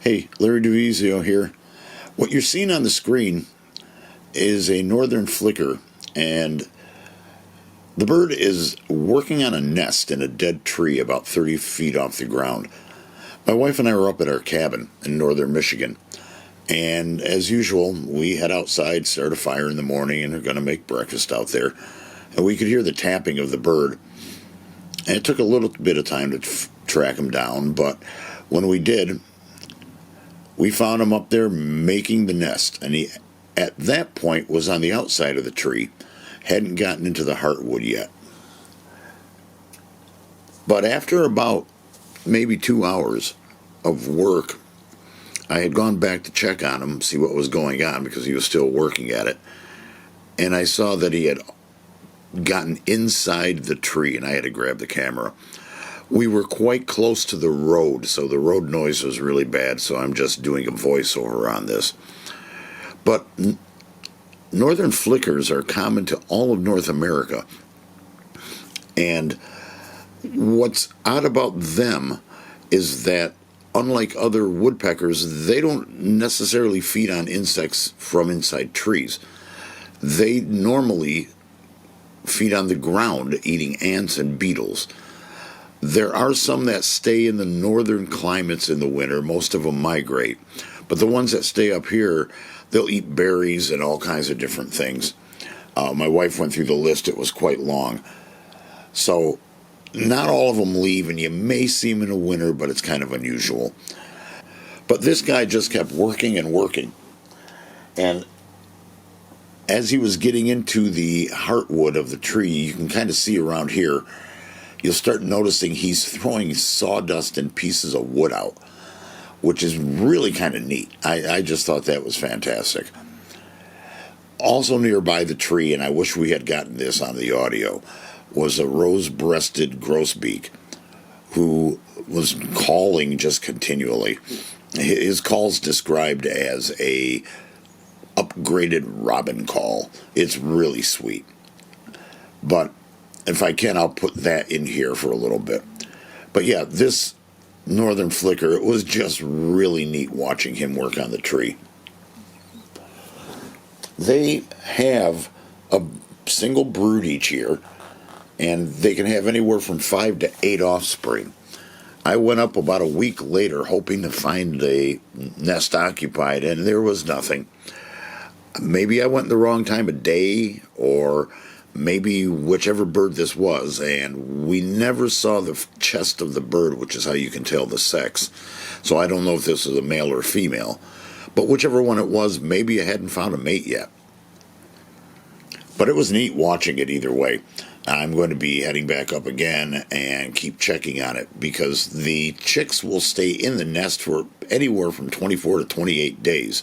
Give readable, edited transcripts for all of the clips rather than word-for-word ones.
Hey, Larry DiVizio here. What you're seeing on the screen is a northern flicker, and the bird is working on a nest in a dead tree about 30 feet off the ground. My wife and I were up at our cabin in northern Michigan, and as usual, we head outside, start a fire in the morning, and are going to make breakfast out there. And we could hear the tapping of the bird, and it took a little bit of time to track him down, but when we did, we found him up there making the nest, and he, at that point, was on the outside of the tree, hadn't gotten into the heartwood yet. But after about maybe 2 hours of work, I had gone back to check on him, see what was going on, because he was still working at it, and I saw that he had gotten inside the tree, and I had to grab the camera. We were quite close to the road, so the road noise was really bad, so I'm just doing a voiceover on this. But northern flickers are common to all of North America, and what's odd about them is that, unlike other woodpeckers, they don't necessarily feed on insects from inside trees. They normally feed on the ground, eating ants and beetles. There are some that stay in the northern climates in the winter. Most of them migrate. But the ones that stay up here, they'll eat berries and all kinds of different things. My wife went through the list. It was quite long. So not all of them leave, and you may see them in the winter, but it's kind of unusual. But this guy just kept working and working. And as he was getting into the heartwood of the tree, you can kind of see around here, you'll start noticing he's throwing sawdust and pieces of wood out, which is really kind of neat. I just thought that was fantastic. Also nearby the tree, and I wish we had gotten this on the audio, was a rose-breasted grosbeak who was calling just continually. His call's described as a upgraded robin call. It's really sweet. But if I can, I'll put that in here for a little bit. But yeah, this northern flicker, it was just really neat watching him work on the tree. They have a single brood each year, and they can have anywhere from 5 to 8 offspring. I went up about a week later hoping to find a nest occupied, and there was nothing. Maybe I went in the wrong time of day, or maybe whichever bird this was, and we never saw the chest of the bird, which is how you can tell the sex. So I don't know if this is a male or female. But whichever one it was, maybe I hadn't found a mate yet. But it was neat watching it either way. I'm going to be heading back up again and keep checking on it, because the chicks will stay in the nest for anywhere from 24 to 28 days.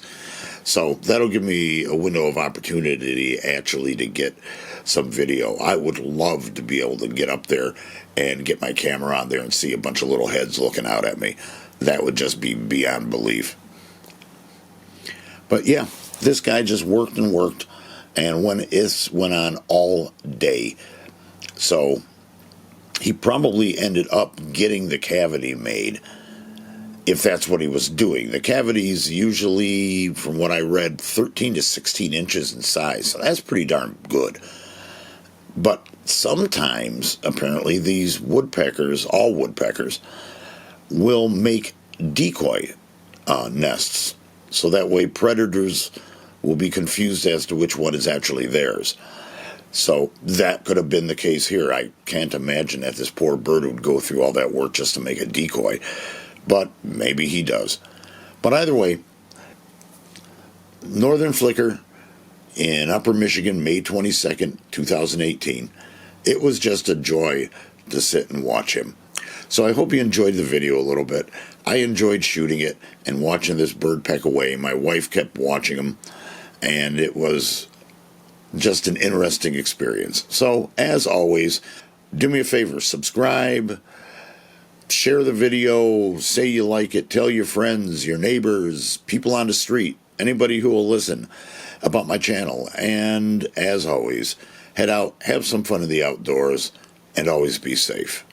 So that'll give me a window of opportunity actually to get some video. I would love to be able to get up there and get my camera on there and see a bunch of little heads looking out at me. That would just be beyond belief. But yeah, this guy just worked and worked, and went on all day. So he probably ended up getting the cavity made, if that's what he was doing. The cavity's usually, from what I read, 13 to 16 inches in size, so that's pretty darn good. But sometimes, apparently, these woodpeckers, all woodpeckers, will make decoy nests, so that way predators will be confused as to which one is actually theirs. So that could have been the case here. I can't imagine that this poor bird would go through all that work just to make a decoy, but maybe he does. But either way, northern flicker in Upper Michigan, May 22nd, 2018. It was just a joy to sit and watch him. So I hope you enjoyed the video a little bit. I enjoyed shooting it and watching this bird peck away. My wife kept watching him, and it was just an interesting experience. So, as always, do me a favor, subscribe, share the video, say you like it, tell your friends, your neighbors, people on the street, anybody who will listen about my channel. And as always, head out, have some fun in the outdoors, and always be safe.